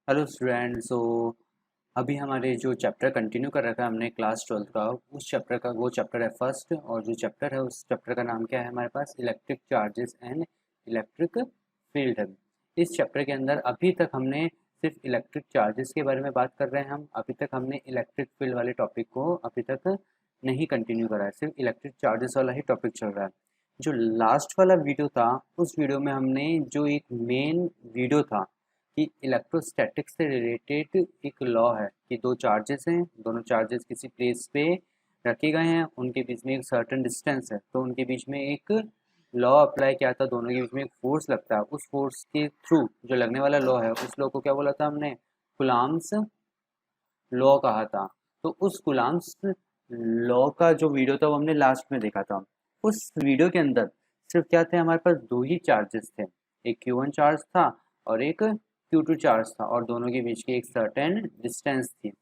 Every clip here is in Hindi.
Hello student. अभी हमारे जो चैप्टर कंटिन्यू कर रखा है हमने क्लास 12th का, उस चैप्टर का वो चैप्टर है फर्स्ट। और जो चैप्टर है उस चैप्टर का नाम क्या है हमारे पास? Electric charges and electric field है। इस चैप्टर के अंदर अभी तक हमने सिर्फ इलेक्ट्रिक चार्जेस के बारे में बात कर रहे हैं। हम अभी तक हमने इलेक्ट्रिक फील्ड वाले टॉपिक को अभी तक नहीं कंटिन्यू करा है, सिर्फ इलेक्ट्रिक चार्जेस वाला ही टॉपिक चल रहा है। जो लास्ट वाला वीडियो था, उस वीडियो में हमने जो एक मेन वीडियो था कि इलेक्ट्रोस्टैटिक्स से रिलेटेड एक लॉ है कि दो चार्जेस हैं, दोनों चार्जेस किसी प्लेस पे रखे गए हैं, उनके बीच में एक सर्टेन डिस्टेंस है, तो उनके बीच में एक लॉ अप्लाई किया था, दोनों के बीच में एक फोर्स लगता है। उस फोर्स के थ्रू जो लगने वाला लॉ है, उस लॉ को क्या बोला था हमने? कुलाम्स लॉ कहा था। तो उस कुलाम्स लॉ का जो वीडियो था वो हमने लास्ट में देखा था। उस वीडियो के अंदर सिर्फ क्या थे हमारे पास? दो ही चार्जेस थे, एक Q1 चार्ज था और एक Q2 चार्ज था, और दोनों के बीच की एक सर्टेन डिस्टेंस थी।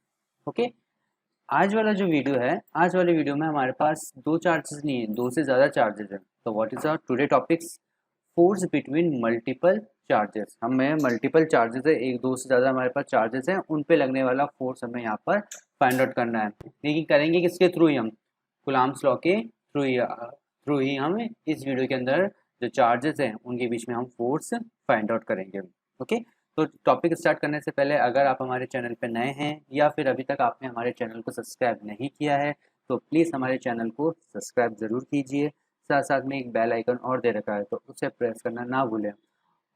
ओके। आज वाला जो वीडियो है, आज वाले वीडियो में हमारे पास दो चार्जेस नहीं है, दो से ज़्यादा चार्जेस है। तो what is our today topics? Force between multiple charges. हमें मल्टीपल चार्जेस है, एक दो से ज़्यादा हमारे पास चार्जेस हैं, उन पे लगने वाला फोर्स हमें यहाँ पर फाइंड आउट करना है। लेकिन करेंगे किसके थ्रू ही? हम कुलाम्स लॉ के थ्रू ही हम इस वीडियो के अंदर जो चार्जेस हैं उनके बीच में हम फोर्स फाइंड आउट करेंगे। ओके। तो टॉपिक स्टार्ट करने से पहले अगर आप हमारे चैनल पर नए हैं या फिर अभी तक आपने हमारे चैनल को सब्सक्राइब नहीं किया है, तो प्लीज़ हमारे चैनल को सब्सक्राइब ज़रूर कीजिए। साथ साथ में एक बेल आइकन और दे रखा है, तो उसे प्रेस करना ना भूलें।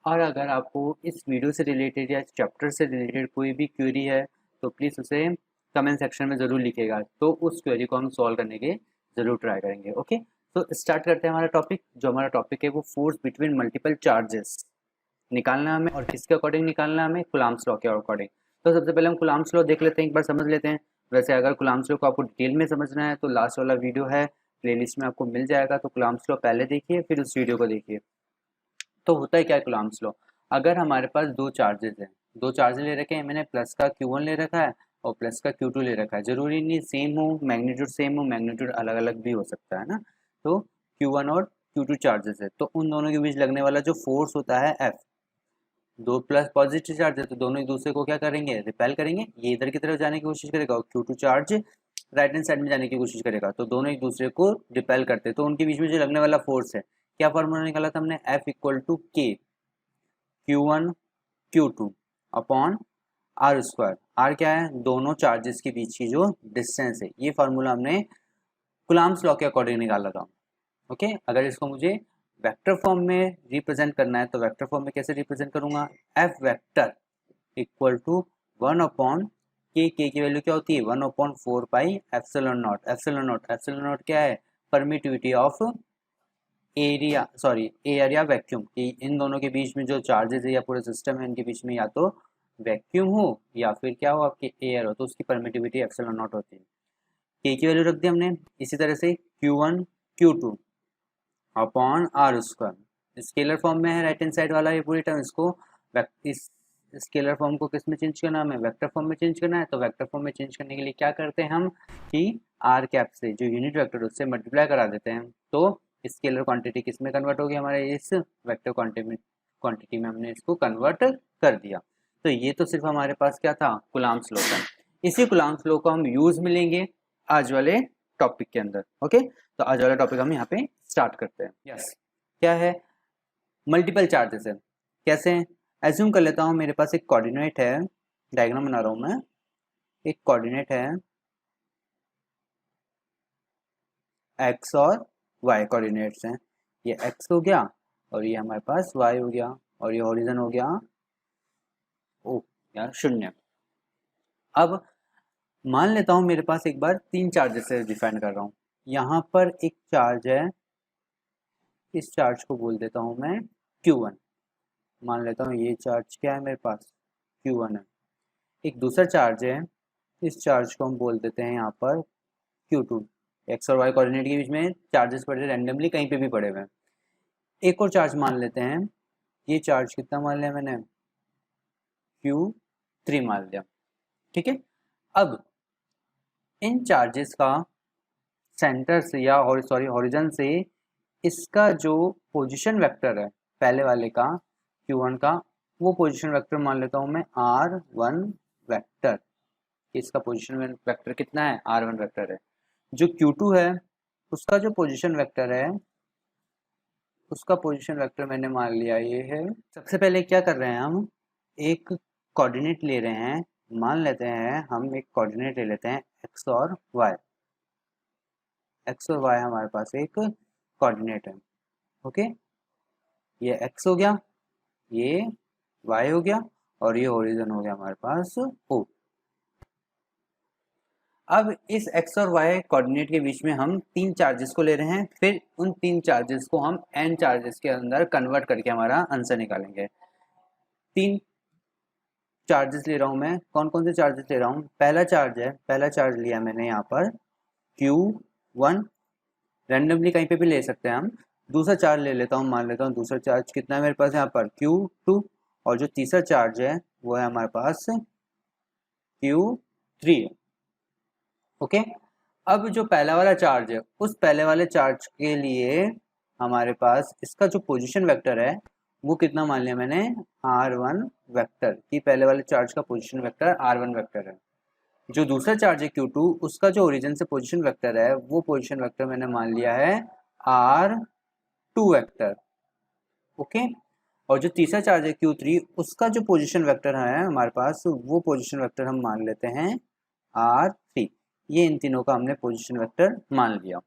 और अगर आपको इस वीडियो से रिलेटेड या चैप्टर से रिलेटेड कोई भी क्वेरी है, तो प्लीज़ उसे कमेंट सेक्शन में ज़रूर लिखिएगा, तो उस क्वेरी को हम सॉल्व करने के ज़रूर ट्राई करेंगे। ओके। तो स्टार्ट करते हैं हमारा टॉपिक। जो हमारा टॉपिक है वो फोर्स बिटवीन मल्टीपल चार्जेस निकालना है हमें, और किसके अकॉर्डिंग निकालना है हमें? कुलाम्स लॉ के अकॉर्डिंग। तो सबसे पहले हम कुलाम्स लॉ देख लेते हैं, एक बार समझ लेते हैं। वैसे अगर कुलाम्स लॉ को आपको डिटेल में समझना है तो लास्ट वाला वीडियो है, प्लेलिस्ट में आपको मिल जाएगा, तो कुलाम्स लॉ पहले देखिए फिर उस वीडियो को देखिए। तो होता है क्या है कुलाम्स लॉ? अगर हमारे पास दो चार्जेस हैं, दो चार्जेस ले रखे हैं, मैंने प्लस का Q1 ले रखा है और प्लस का Q2 ले रखा है। जरूरी नहीं सेम हो, मैग्नीट्यूड सेम हो, मैग्नीट्यूड अलग अलग भी हो सकता है ना। तो Q1 और Q2 चार्जेस है, तो उन दोनों के बीच लगने वाला जो फोर्स होता है F, दो प्लस पॉजिटिव चार्ज है तो दोनों एक दूसरे को क्या करेंगे? रिपेल करेंगे। ये इधर की तरफ जाने की कोशिश करेगा और Q2 charge right hand side में जाने की कोशिश करेगा, तो दोनों एक दूसरे को रिपेल करते हैं। तो उनके बीच में जो लगने वाला फोर्स है, क्या फॉर्मूला निकाला था हमने? F equal to K Q1 Q2 upon R square. R क्या है? दोनों चार्जेस के बीच की जो डिस्टेंस है। ये फार्मूला हमने कुलाम्स लॉ के अकॉर्डिंग निकाला था। ओके। अगर इसको मुझे वेक्टर फॉर्म में रिप्रेजेंट करना है तो वेक्टर फॉर्म में कैसे रिप्रेजेंट करूंगा? F vector equal to one upon K की वैल्यू क्या होती है? 1/4 pi epsilon nought. Epsilon nought क्या है? Permittivity of area, sorry air या वैक्यूम, कि इन दोनों के बीच में जो चार्जेस है या पूरे सिस्टम है इनके बीच में या तो वैक्यूम हो या फिर क्या हो, आपके एयर हो, तो उसकी परमिटिविटी एप्सिलॉन नॉट होती है। के की वैल्यू रख दी हमने। इसी तरह से Q1 Q2 upon R square scalar form में है, राइट हैंड साइड वाला ये पूरी टर्म, इसको इस स्केलर फॉर्म को किस में चेंज करना है? हमें वेक्टर फॉर्म में चेंज करना है। तो वेक्टर फॉर्म में चेंज करने के लिए क्या करते हैं हम कि आर कैप से जो यूनिट वेक्टर उससे मल्टीप्लाई करा देते हैं, तो स्केलर क्वांटिटी किस में कन्वर्ट होगी? हमारे इस वेक्टर क्वांटिटी में हमने इसको कन्वर्ट कर दिया। तो ये तो सिर्फ हमारे पास क्या था? कुलाम्स लॉ था। इसी कुलाम्स लॉ को हम यूज मिलेंगे आज वाले टॉपिक के अंदर। ओके। तो आज वाला टॉपिक हम यहाँ पे स्टार्ट करते हैं। यस। क्या है? मल्टीपल चार्जेस है। कैसे? एज्यूम कर लेता हूँ मेरे पास एक कोऑर्डिनेट है, डायग्राम बना रहा हूँ मैं। एक कोऑर्डिनेट है एक्स और वाई कोऑर्डिनेट्स हैं। ये एक्स हो गया और ये हमारे पास वाई हो गया और ये हॉरिजन हो गया ओ यार 0। अब मान लेता हूँ मेरे पास एक बार तीन चार्जेस से डिफाइन कर रहा हूँ। यहाँ पर एक चार्ज है, इस चार्ज को बोल देता हूँ मैं Q1। मान लेता हूँ ये चार्ज क्या है मेरे पास? Q1 है। एक दूसरा चार्ज है, इस चार्ज को हम बोल देते हैं यहाँ पर Q2। एक्स और वाई कोऑर्डिनेट के बीच में चार्जेस पड़े रैंडमली कहीं पे भी पड़े हुए हैं। एक और चार्ज मान लेते हैं, ये चार्ज कितना मान लिया मैंने? Q3 मान लिया। ठीक है। अब इन चार्जेस का सेंटर से या सॉरी हॉरिजन से इसका जो पोजीशन वेक्टर है पहले वाले का Q1 का, वो पोजीशन वेक्टर मान लेता हूँ मैं r1 वेक्टर। इसका पोजीशन वेक्टर कितना है, r1 वेक्टर है। जो q2 है उसका जो पोजीशन वेक्टर है, उसका पोजीशन वेक्टर मैंने मान लिया ये है। सबसे पहले क्या कर रहे हैं, हम एक कोऑर्डिनेट ले रहे हैं। मान लेते हैं हम एक कोऑर्डिनेट ले लेते हैं x और y। x और y हमारे पास एक कोऑर्डिनेट है। ओके, ये x हो गया, ये y हो गया और ये ओरिजिन हो गया हमारे पास O। अब इस x और y कोऑर्डिनेट के बीच में हम तीन चार्जेस को ले रहे हैं, फिर उन तीन चार्जेस को हम n चार्जेस के अंदर कन्वर्ट करके हमारा आंसर निकालेंगे। तीन चार्जेस ले रहा हूं मैं। कौन कौन से चार्जेस ले रहा हूं? पहला चार्ज है, पहला चार्ज लिया मैंने यहाँ पर Q1, रैंडमली कहीं पे भी ले सकते हैं हम। दूसरा चार्ज ले लेता हूँ, मान लेता हूँ दूसरा चार्ज कितना है मेरे पास यहाँ पर Q2, और जो तीसरा चार्ज है वो है हमारे पास Q3। ओके, अब जो पहला वाला चार्ज है उस पहले वाले चार्ज के लिए हमारे पास इसका जो पोजीशन वेक्टर है वो कितना मान लिया मैंने, r1 वेक्टर, कि पहले वाले चार्ज का पोजीशन वेक्टर r1 वेक्टर है। जो दूसरा चार्ज है Q2, उसका जो ओरिजिन से पोजीशन वेक्टर है वो पोजीशन वेक्टर मैंने मान लिया है r2 वेक्टर। ओके, और जो तीसरा चार्ज है Q3, उसका जो पोजीशन वेक्टर है हमारे पास वो पोजीशन वेक्टर हम मान लेते हैं r3। ये इन तीनों का हमने पोजीशन वेक्टर मान लिया।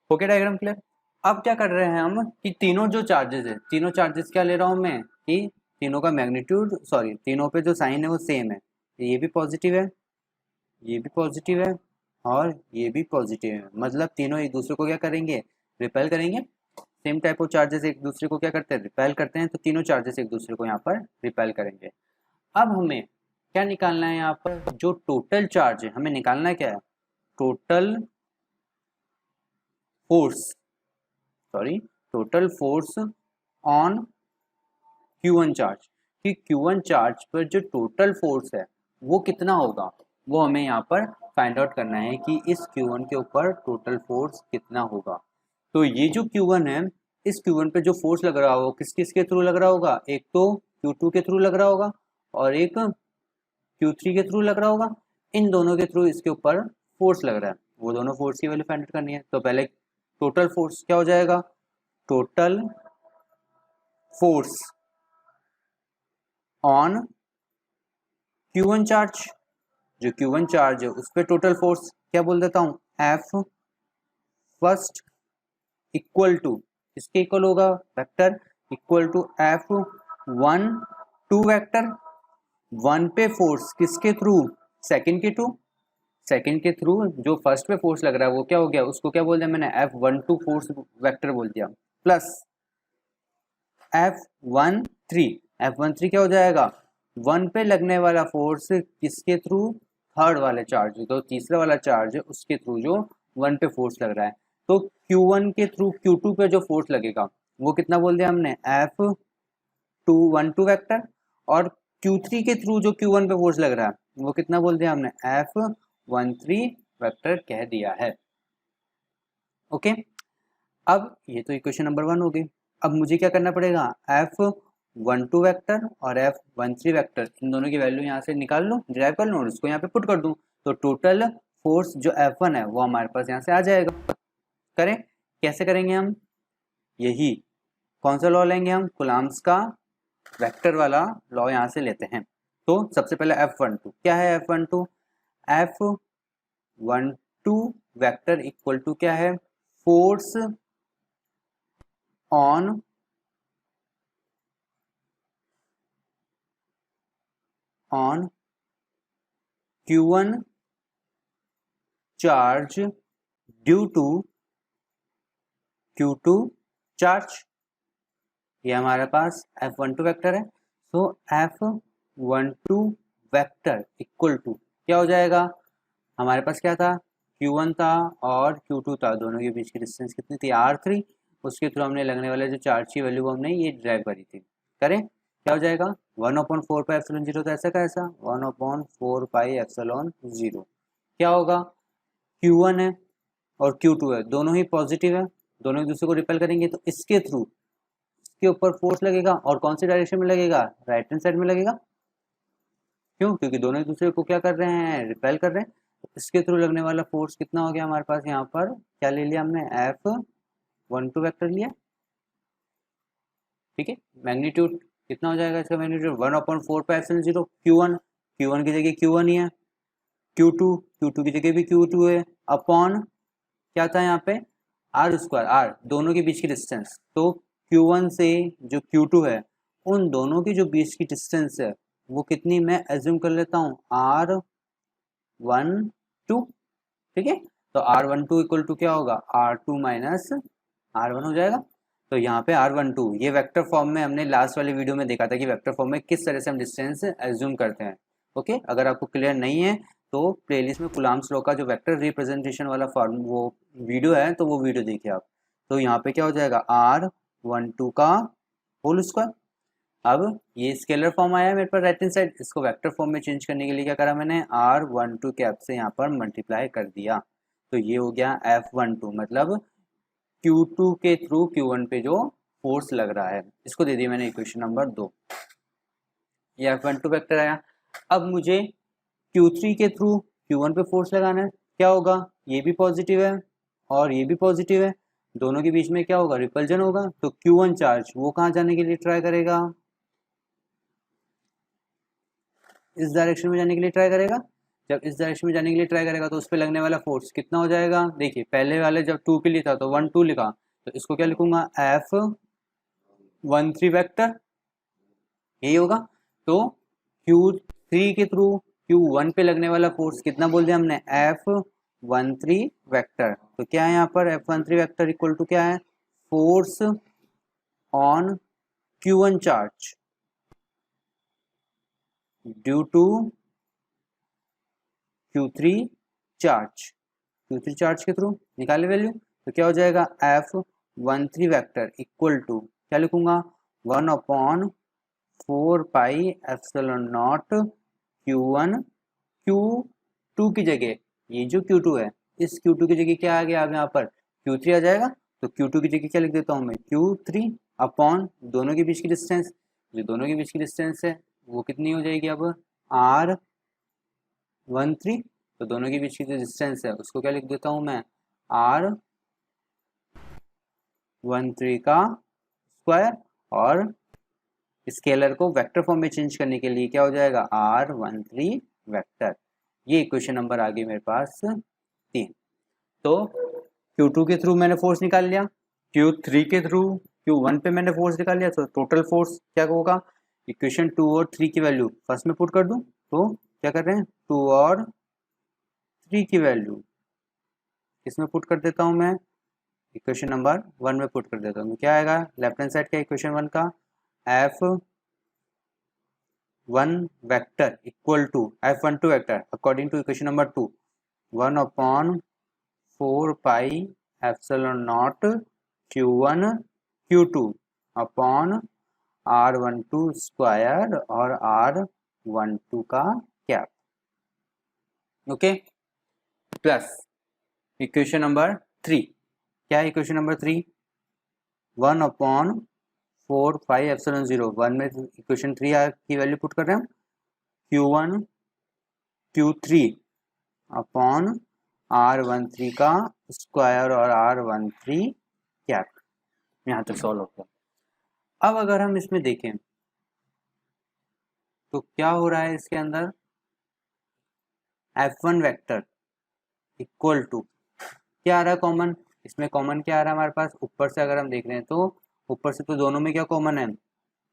Okay, diagram clear. अब क्या कर रहे हैं हम कि तीनों जो चार्जेस है, तीनों चार्जेस क्या ले रहा हूं मैं कि तीनों का मैग्नीट्यूड, सॉरी तीनों पे जो साइन है वो सेम है। ये भी पॉजिटिव है, ये भी पॉजिटिव है और ये भी पॉजिटिव है। मतलब तीनों एक दूसरे को क्या करेंगे, रिपेल करेंगे। सेम टाइप ऑफ चार्जेस एक दूसरे को क्या करते हैं, रिपेल करते हैं। तो तीनों चार्जेस एक दूसरे को यहाँ पर रिपेल करेंगे। अब हमें क्या निकालना है, यहाँ पर जो टोटल चार्ज है हमें निकालना है क्या है, total force, sorry total force on Q1 charge. कि Q1 चार्ज पर जो टोटल फोर्स है वो कितना होगा, वो हमें यहाँ पर फाइंड आउट करना है कि इस Q1 के ऊपर टोटल फोर्स कितना होगा। तो ये जो Q1 है, इस Q1 पे जो फोर्स लग रहा होगा किस किस के थ्रू लग रहा होगा, एक तो Q2 के थ्रू लग रहा होगा और एक Q3 के थ्रू लग रहा होगा। इन दोनों के थ्रू इसके ऊपर फोर्स लग रहा है, वो दोनों फोर्स की वैल्यू फाइंड आउट करनी है। तो पहले टोटल फोर्स क्या हो जाएगा, total force on Q1 charge. जो Q1 चार्ज है उस पर टोटल फोर्स क्या बोल देता हूँ, F फर्स्ट इक्वल टू, इसके इक्वल होगा vector equal to F1 2 vector. 1 पे फोर्स किसके थ्रू, सेकंड के थ्रू, सेकंड के थ्रू जो फर्स्ट पे फोर्स लग रहा है वो क्या हो गया, उसको क्या बोल दिया मैंने, F12 फोर्स वेक्टर बोल दिया, प्लस F13। F13 क्या हो जाएगा, 1 पे लगने वाला फोर्स किसके थ्रू, थर्ड वाले चार्ज, तो तीसरा वाला चार्ज है उसके थ्रू जो 1 पे फोर्स लग रहा है। तो Q1 के थ्रू Q2 पे जो फोर्स लगेगा वो कितना बोल दिया हमने, F12 वेक्टर। और Q3 के थ्रू जो Q1 पे फोर्स लग रहा है वो कितना बोल दिया हमने, F13 वेक्टर कह दिया है। ओके, अब ये तो इक्वेशन नंबर 1 हो गई। अब मुझे क्या करना पड़ेगा, F12 वेक्टर और F13 वेक्टर, इन दोनों की वैल्यू यहाँ से निकाल लूँ, डिराइव कर लूँ और उसको यहाँ पे पुट कर दूँ। तो टोटल फोर्स जो F1 है वो हमारे पास यहाँ से आ जाएगा। करें, कैसे करेंगे हम, यही कौन सा लॉ लेंगे हम, कुलाम्स का वेक्टर वाला लॉ यहाँ से लेते हैं। तो सबसे पहले F12 क्या है, F12 वेक्टर इक्वल टू क्या है, force on Q1 charge due to Q2 charge. ये हमारे पास F12 वेक्टर है। तो F12 वेक्टर इक्वल टू क्या हो जाएगा, हमारे पास क्या था, Q1 था और Q2 था, दोनों के बीच की डिस्टेंस कितनी थी, R3। उसके थ्रू हमने लगने वाले जो चार्ज की वैल्यू हमने ये ड्राइव करी थी। करें, क्या हो जाएगा, 1/4 पाई एप्सिलॉन 0, तो ऐसा का ऐसा 1/4 पाई एप्सिलॉन 0। क्या होगा, Q1 है और Q2 है, दोनों ही पॉजिटिव है, दोनों एक दूसरे को रिपेल करेंगे। तो इसके इसके ऊपर फोर्स लगेगा और कौन सी डायरेक्शन में लगेगा, राइट हैंड साइड में लगेगा। क्यों, क्योंकि दोनों एक दूसरे को क्या कर रहे हैं, रिपेल कर रहे हैं। इसके थ्रू लगने वाला फोर्स कितना हो गया हमारे पास, यहाँ पर क्या ले लिया हमने, F12 वेक्टर लिया। ठीक है, मैग्नीट्यूड कितना हो जाएगा इसका, मैग्नीट्यूड 1/4πε0 Q1, Q1 की जगह Q1 ही है, Q2 की जगह भी Q2 है, अपॉन क्या था यहाँ पे R², R दोनों के बीच की डिस्टेंस। तो Q1 से जो Q2 है उन दोनों की जो बीच की डिस्टेंस है वो कितनी, मैं एज्यूम कर लेता हूँ R12। ठीक है, तो R12 इक्वल टू क्या होगा, R2 माइनस R1 हो जाएगा। तो यहाँ पे R12 ये वेक्टर फॉर्म में हमने लास्ट वाले वीडियो में देखा था कि वेक्टर फॉर्म में किस तरह से हम डिस्टेंस एज्यूम करते हैं। ओके, अगर आपको क्लियर नहीं है तो प्लेलिस्ट में कुलाम्स लॉ का जो वेक्टर रिप्रेजेंटेशन वाला फॉर्म वो वीडियो है, तो वो वीडियो देखिए आप। तो यहाँ पे क्या हो जाएगा, R12 का होल स्क्वायर। अब ये स्केलर फॉर्म आया है मेरे पास राइट हैंड साइड, इसको वेक्टर फॉर्म में चेंज करने के लिए क्या करा मैंने, R12 कैप से यहाँ पर मल्टीप्लाई कर दिया। तो ये हो गया F12, मतलब Q2 के थ्रू Q1 पे जो फोर्स लग रहा है, इसको दे दिया मैंने इक्वेशन नंबर 2। ये F12 वेक्टर आया। अब मुझे Q3 के थ्रू Q1 पे फोर्स लगाना है, क्या होगा, ये भी पॉजिटिव है और ये भी पॉजिटिव है, दोनों के बीच में क्या होगा, रिपल्जन होगा। तो Q1 चार्ज वो कहाँ जाने के लिए ट्राई करेगा, इस डायरेक्शन में जाने के लिए ट्राई करेगा। जब इस डायरेक्शन में जाने के लिए ट्राई करेगा तो उस पर लगने वाला फोर्स कितना हो जाएगा, देखिए पहले वाले जब 2 के लिए था तो 1 2 लिखा, तो इसको क्या लिखूंगा, F13 वेक्टर, यही होगा। तो Q3 के थ्रू Q1 पे लगने वाला फोर्स कितना बोल दिया हमने, F13 वेक्टर। तो क्या है यहाँ पर, F13 वेक्टर इक्वल टू क्या है, force on Q1 charge due to Q3 charge के थ्रू निकाले वैल्यू। तो क्या हो जाएगा, F13 वेक्टर इक्वल टू क्या लिखूंगा, 1/4πε0 Q1, Q2 की जगह ये जो Q2 है, इस Q2 की जगह क्या आ गया, अब यहाँ पर Q3 आ जाएगा। तो Q2 की जगह क्या लिख देता हूँ मैं, Q3 अपॉन दोनों के बीच की डिस्टेंस, जो दोनों के बीच की डिस्टेंस है वो कितनी हो जाएगी अब, R13। तो दोनों के बीच की जो डिस्टेंस है उसको क्या लिख देता हूँ मैं, R13 का स्क्वायर, और स्केलर को वेक्टर फॉर्म में चेंज करने के लिए क्या हो जाएगा, R13 वेक्टर। ये इक्वेशन नंबर आ गई मेरे पास 3। तो Q2 के थ्रू मैंने फोर्स निकाल लिया, Q3 के थ्रू Q1 पे मैंने फोर्स निकाल लिया, तो टोटल फोर्स क्या होगा, इक्वेशन 2 और 3 की वैल्यू फर्स्ट में पुट कर दूं, तो क्या कर रहे हैं, 2 और 3 की वैल्यू इसमें पुट कर देता हूं मैं, इक्वेशन नंबर 1 में पुट कर देता हूँ। क्या आएगा लेफ्ट हैंड साइड का इक्वेशन 1 का, F1 vector equal to F12 vector according to equation number 2 1/4πε0 Q1 Q2 upon R12 square और R12 का cap. Okay, plus equation number 3, क्या है इक्वेशन नंबर 3, 1/4πε0, 1 में इक्वेशन 3 की वैल्यू पुट कर रहे हैं हम, Q1 Q3 अपॉन R13 का स्क्वायर और R13 कैप। यहाँ तक सॉल्व हो गया। अब अगर हम इसमें देखें तो क्या हो रहा है इसके अंदर, F1 वेक्टर इक्वल टू क्या आ रहा है कॉमन, इसमें कॉमन क्या आ रहा है हमारे पास, ऊपर से अगर हम देख रहे हैं तो ऊपर से तो दोनों में क्या कॉमन है,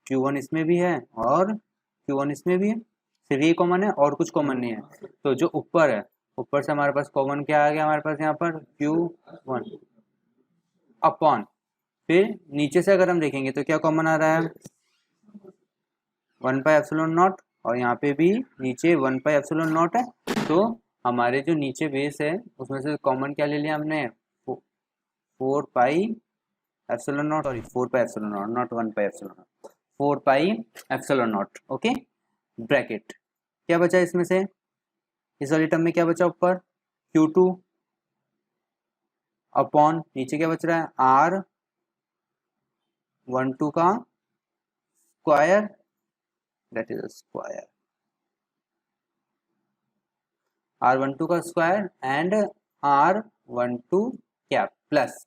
Q1 इसमें भी है और Q1 इसमें भी है, सिर्फ ये कॉमन है और कुछ कॉमन नहीं है। तो जो ऊपर है, ऊपर से हमारे पास कॉमन क्या आ गया हमारे पास यहाँ पर, Q1 अपॉन, फिर नीचे से अगर हम देखेंगे तो क्या कॉमन आ रहा है, 1/ε0, और यहाँ पे भी नीचे 1/ε0 है। तो हमारे जो नीचे बेस है उसमें से कॉमन क्या ले लिया हमने, 4πε0, सॉरी 4πε0 नॉट 1/ε0, 4πε0। ओके, ब्रैकेट क्या बचा इसमें से, इस वाली टर्म में क्या बचा ऊपर, Q2 अपॉन नीचे क्या बच रहा है, वन टू का square, that is square, R12 का square and R12 cap plus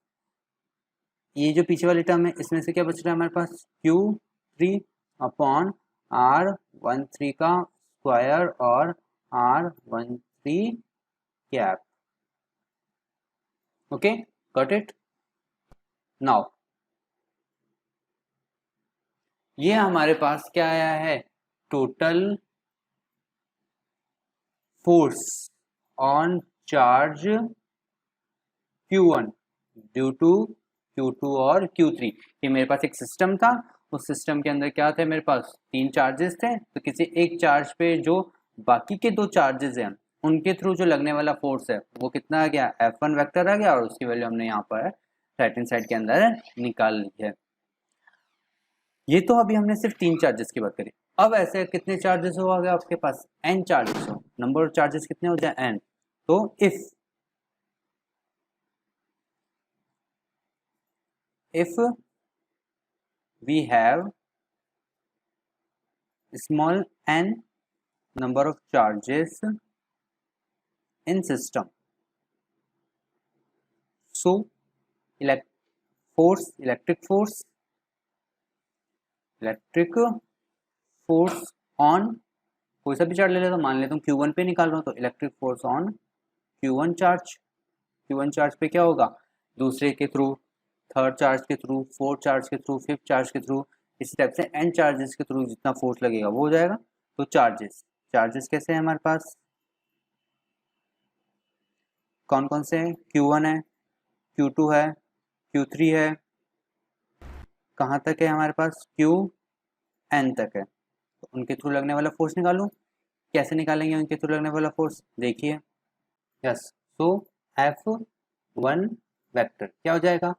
ये जो पीछे वाली टर्म है इसमें से क्या बच रहा है हमारे पास Q3 अपॉन R13 का स्क्वायर और R13 cap. Okay, got it. Now ये हमारे पास क्या आया है, total force on charge Q1 due to Q2 और Q3। ये मेरे पास एक सिस्टम था, उस सिस्टम के अंदर क्या थे, मेरे पास 3 चार्जेस थे, तो किसी एक चार्ज पे जो बाकी के 2 चार्जेस हैं उनके थ्रू जो लगने वाला फोर्स है वो कितना आ गया, F1 वेक्टर आ गया, और उसकी वैल्यू हमने यहाँ पर राइट हैंड साइड के अंदर निकाल ली है। ये तो अभी हमने सिर्फ 3 चार्जेस की बात करी। अब ऐसे कितने चार्जेस हो गए आपके पास, n चार्जेस हो, नंबर ऑफ चार्जेस कितने हो जाए n। तो if we have small n number of charges in system, so electric force on कोई सा भी चार्ज ले लेता हूँ, मान लेता हूँ Q1 पे निकाल रहा हूँ, तो electric force on Q1 charge पे क्या होगा, दूसरे के थ्रू, थर्ड चार्ज के थ्रू, फोर्थ चार्ज के थ्रू, फिफ्थ चार्ज के थ्रू, इसी टाइप से n चार्जेस के थ्रू जितना फोर्स लगेगा वो हो जाएगा। तो चार्जेस कैसे हैं हमारे पास, कौन कौन से हैं, Q1 है, Q2 है, Q3 है, कहाँ तक है हमारे पास, Qn तक है। तो उनके थ्रू लगने वाला फोर्स निकालूं, कैसे निकालेंगे उनके थ्रू लगने वाला फोर्स, देखिए, यस, सो F1 वेक्टर क्या हो जाएगा,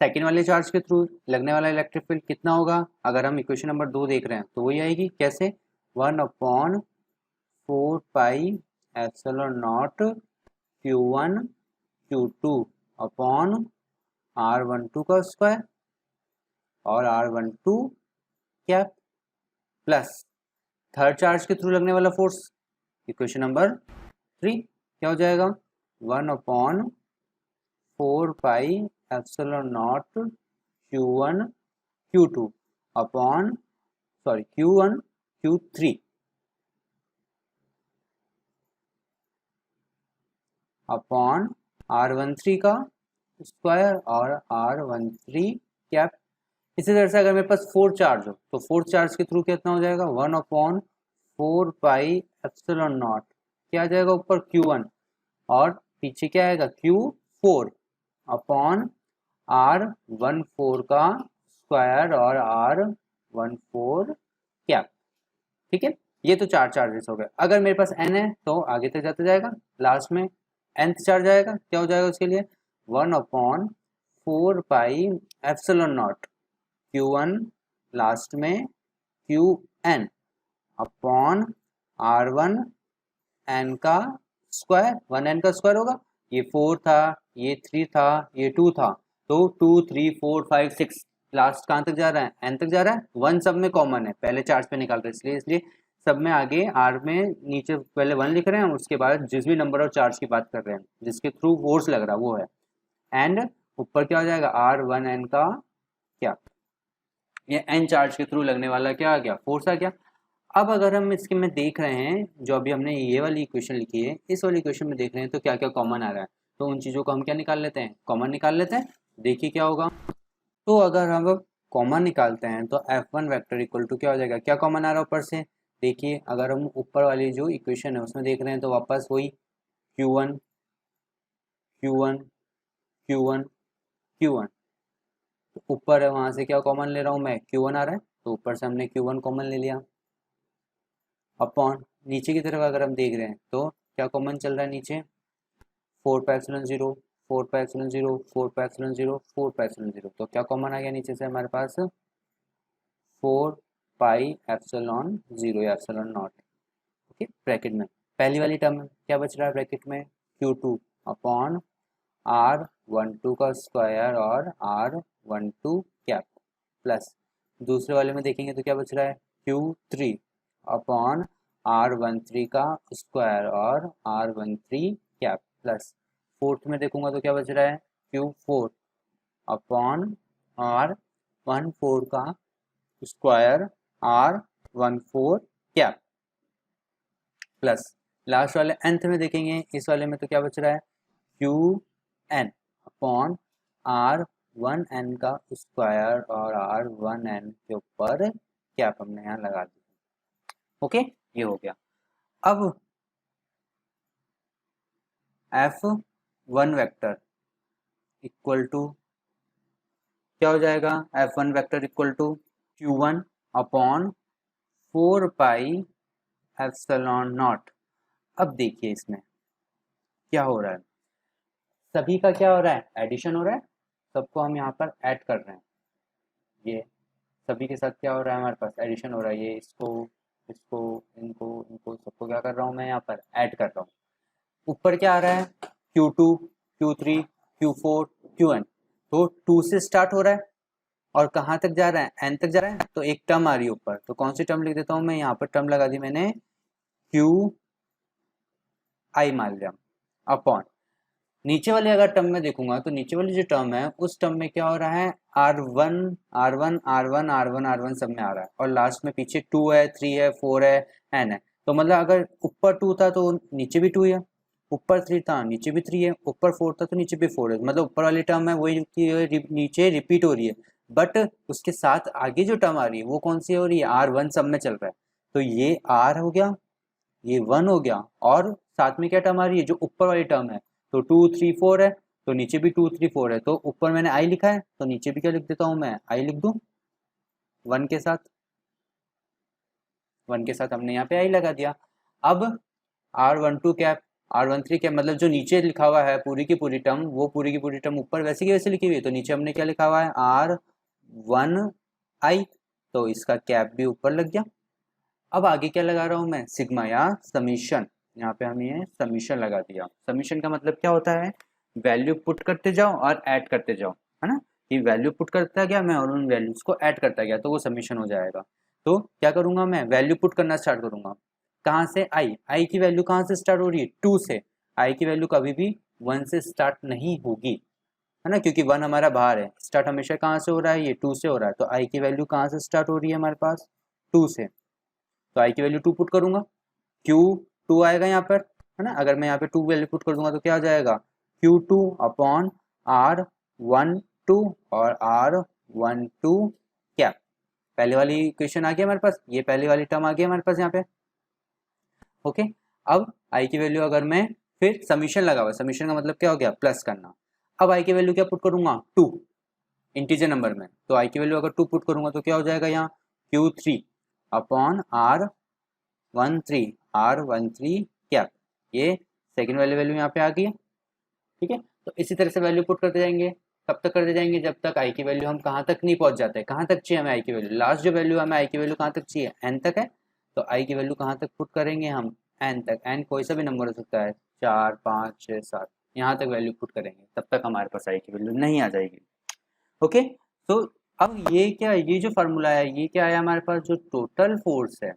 सेकेंड वाले चार्ज के थ्रू लगने वाला इलेक्ट्रिक फील्ड कितना होगा, अगर हम इक्वेशन नंबर 2 देख रहे हैं तो वही आएगी, कैसे, 1/4πε0 Q1 Q2 अपॉन R12 का स्क्वायर और R12 क्या प्लस थर्ड चार्ज के थ्रू लगने वाला फोर्स, इक्वेशन नंबर 3 क्या हो जाएगा, 1/4πε0 Q1 Q2 upon Q1 Q3 upon R13 का स्क्वायर और R13 कैप। इसी तरह से अगर मेरे पास 4 चार्ज हो तो 4 चार्ज के थ्रू कितना हो जाएगा, 1/4πε0 क्या आ जाएगा ऊपर Q1 और पीछे क्या आएगा Q4 अपॉन R14 का स्क्वायर और R14 कैप। ठीक है, ये तो 4 चार्जेस हो गए। अगर मेरे पास n है तो आगे तक जाते जाएगा, लास्ट में nth चार्ज आएगा, क्या हो जाएगा उसके लिए, 1/4πε0 Q1 लास्ट में Qn अपॉन R1 n का स्क्वायर, 1n का स्क्वायर होगा, ये 4 था, ये 3 था, ये 2 था, तो 2 3 4 5 6 लास्ट कहाँ तक जा रहा है, n तक जा रहा है, 1 सब में कॉमन है, पहले चार्ज पे निकाल रहे इसलिए सब में आगे r में नीचे पहले 1 लिख रहे हैं, उसके बाद जिस भी नंबर ऑफ चार्ज की बात कर रहे हैं जिसके थ्रू फोर्स लग रहा है वो है, एंड ऊपर क्या हो जाएगा R1n का क्या, ये n चार्ज के थ्रू लगने वाला क्या आ गया, फोर्स आ गया। अब अगर हम इसके में देख रहे हैं, जो अभी हमने ये वाली इक्वेशन लिखी है, इस वाली इक्वेशन में देख रहे हैं तो क्या क्या कॉमन आ रहा है, तो उन चीज़ों को हम क्या निकाल लेते हैं, कॉमन निकाल लेते हैं। देखिए क्या होगा, तो अगर हम कॉमन निकालते हैं तो F1 वेक्टर इक्वल टू क्या हो जाएगा, क्या कॉमन आ रहा है ऊपर से, देखिए अगर हम ऊपर वाली जो इक्वेशन है उसमें देख रहे हैं तो वापस वही Q1 Q1 Q1 Q1, तो ऊपर है वहाँ से क्या कॉमन ले रहा हूँ मैं, Q1 आ रहा है, तो ऊपर से हमने Q1 कॉमन ले लिया, अपॉन नीचे की तरफ अगर हम देख रहे हैं तो क्या कॉमन चल रहा है नीचे, 4πε0 4πε0 4πε0 4πε0, तो क्या कॉमन आ गया नीचे से हमारे पास 4πε0 या एप्सिलॉन नॉट। ओके, ब्रैकेट में पहली वाली टर्म क्या बच रहा है ब्रैकेट में, Q2 अपॉन R12 का स्क्वायर और R12 कैप प्लस दूसरे वाले में देखेंगे तो क्या बच रहा है Q3 अपॉन R13 का स्क्वायर और R13 कैप प्लस फोर्थ में देखूंगा तो क्या बच रहा है Q4 अपॉन R14 का square R14 cap plus last वाले nth में देखेंगे इस वाले में तो क्या बच रहा है Qn अपॉन R1n का स्क्वायर और R1n के ऊपर कैप हमने यहाँ लगा दी। ओके ये हो गया। अब F1 वेक्टर इक्वल टू क्या हो जाएगा F1 vector equal to Q1 upon 4 pi epsilon nought. अब देखिए इसमें क्या हो रहा है, सभी का क्या हो रहा है एडिशन हो रहा है, सबको हम यहाँ पर ऐड कर रहे हैं। ये सभी के साथ क्या हो रहा है हमारे पास एडिशन हो रहा है, ये इसको इसको इनको इनको सबको क्या कर रहा हूँ मैं यहाँ पर ऐड कर रहा हूँ। ऊपर क्या आ रहा है Q2 Q3 Q4 Qn, तो 2 से स्टार्ट हो रहा है और कहाँ तक जा रहा है n तक जा रहा है। तो एक टर्म आ रही है ऊपर, तो कौन सी टर्म लिख देता हूँ मैं, यहाँ पर टर्म लगा दी मैंने Qi मान लिया अपॉन नीचे वाले अगर टर्म में देखूंगा तो नीचे वाली जो टर्म है उस टर्म में क्या हो रहा है R1 R1 R1 R1 R1 सब में आ रहा है और लास्ट में पीछे 2 है 3 है 4 है n है। तो मतलब अगर ऊपर 2 था तो नीचे भी 2 है, ऊपर 3 था नीचे भी 3 है, ऊपर 4 था तो नीचे भी 4 है। मतलब ऊपर वाली टर्म है वही नीचे रिपीट हो रही है, बट उसके साथ आगे जो टर्म आ रही है वो कौन सी हो रही है R1 सब में चल रहा है। तो ये R हो गया, ये 1 हो गया और साथ में क्या टर्म आ रही है जो ऊपर वाली टर्म है। तो 2 3 4 है तो नीचे भी 2 3 4 है, तो ऊपर मैंने i लिखा है तो नीचे भी क्या लिख देता हूँ मैं i लिख दूँ 1 के साथ, 1 के साथ हमने यहाँ पे i लगा दिया। अब R12 कैप R13 कैप मतलब जो नीचे लिखा हुआ है पूरी की पूरी टर्म, वो पूरी की पूरी टर्म ऊपर वैसे की वैसे लिखी हुई है, तो नीचे हमने क्या लिखा हुआ है R1i, तो इसका कैप भी ऊपर लग गया। अब आगे क्या लगा रहा हूँ मैं सिग्मा या समीशन, यहाँ पे हम ये समीशन लगा दिया। समीशन का मतलब क्या होता है वैल्यू पुट करते जाओ और ऐड करते जाओ, है ना। ये वैल्यू पुट करता गया मैं और उन वैल्यूज को ऐड करता गया तो वो समीशन हो जाएगा। तो क्या करूंगा मैं वैल्यू पुट करना स्टार्ट करूंगा, कहाँ से आई की वैल्यू कहाँ से स्टार्ट हो रही है 2 से। आई की वैल्यू कभी भी 1 से स्टार्ट नहीं होगी, है ना, क्योंकि 1 हमारा बाहर है। स्टार्ट हमेशा कहाँ से हो रहा है ये 2 से हो रहा है, तो आई की वैल्यू कहाँ से स्टार्ट हो रही है हमारे पास 2 से। तो आई की वैल्यू 2 पुट करूंगा, Q2 आएगा यहाँ पर, है ना। अगर मैं यहाँ पे 2 वैल्यू पुट कर दूंगा तो क्या आ जाएगा Q2 अपॉन R12 और R12 क्या पहले वाली इक्वेशन आ गई हमारे पास, ये पहले वाली टर्म आ गई हमारे पास यहाँ पे। ओके अब आई की वैल्यू अगर मैं फिर समीशन लगा हुआ, समीशन का मतलब क्या हो गया प्लस करना। अब आई की वैल्यू क्या पुट करूंगा 2 इंटीजर नंबर में, तो आई की वैल्यू अगर 2 पुट करूंगा तो क्या हो जाएगा यहाँ Q3 अपॉन R13 क्या, ये सेकेंड वाली वैल्यू यहाँ पे आ गई है। ठीक है, तो इसी तरह से वैल्यू पुट करते जाएंगे, कब तक करते जाएंगे जब तक आई की वैल्यू हम कहाँ तक नहीं पहुंच जाते। कहाँ तक चाहिए हमें आई की वैल्यू, लास्ट जो वैल्यू हमें आई की वैल्यू कहाँ तक चाहिए n तक है, तो आई की वैल्यू कहाँ तक पुट करेंगे हम n तक। n कोई सा भी नंबर हो सकता है 4 5 6 7, यहाँ तक वैल्यू पुट करेंगे तब तक हमारे पास आई की वैल्यू नहीं आ जाएगी। ओके तो अब ये क्या, ये जो फार्मूला है ये क्या है हमारे पास, जो टोटल फोर्स है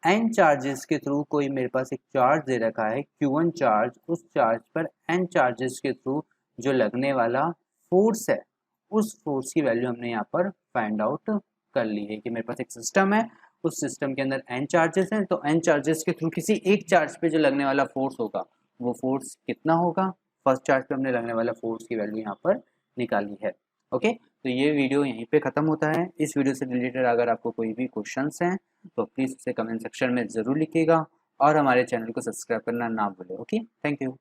n चार्जेस के थ्रू, कोई मेरे पास एक चार्ज दे रखा है Q1 चार्ज, उस चार्ज पर n चार्जेस के थ्रू जो लगने वाला फोर्स है उस फोर्स की वैल्यू हमने यहाँ पर फाइंड आउट कर ली है। कि मेरे पास एक सिस्टम है, उस सिस्टम के अंदर n चार्जेस हैं, तो n चार्जेस के थ्रू किसी एक चार्ज पे जो लगने वाला फोर्स होगा वो फोर्स कितना होगा, फर्स्ट चार्ज पे हमने लगने वाला फोर्स की वैल्यू यहाँ पर निकाली है। ओके तो ये वीडियो यहीं पे ख़त्म होता है। इस वीडियो से रिलेटेड अगर आपको कोई भी क्वेश्चंस हैं तो प्लीज़ उसे कमेंट सेक्शन में ज़रूर लिखिएगा और हमारे चैनल को सब्सक्राइब करना ना भूलें। Okay thank you.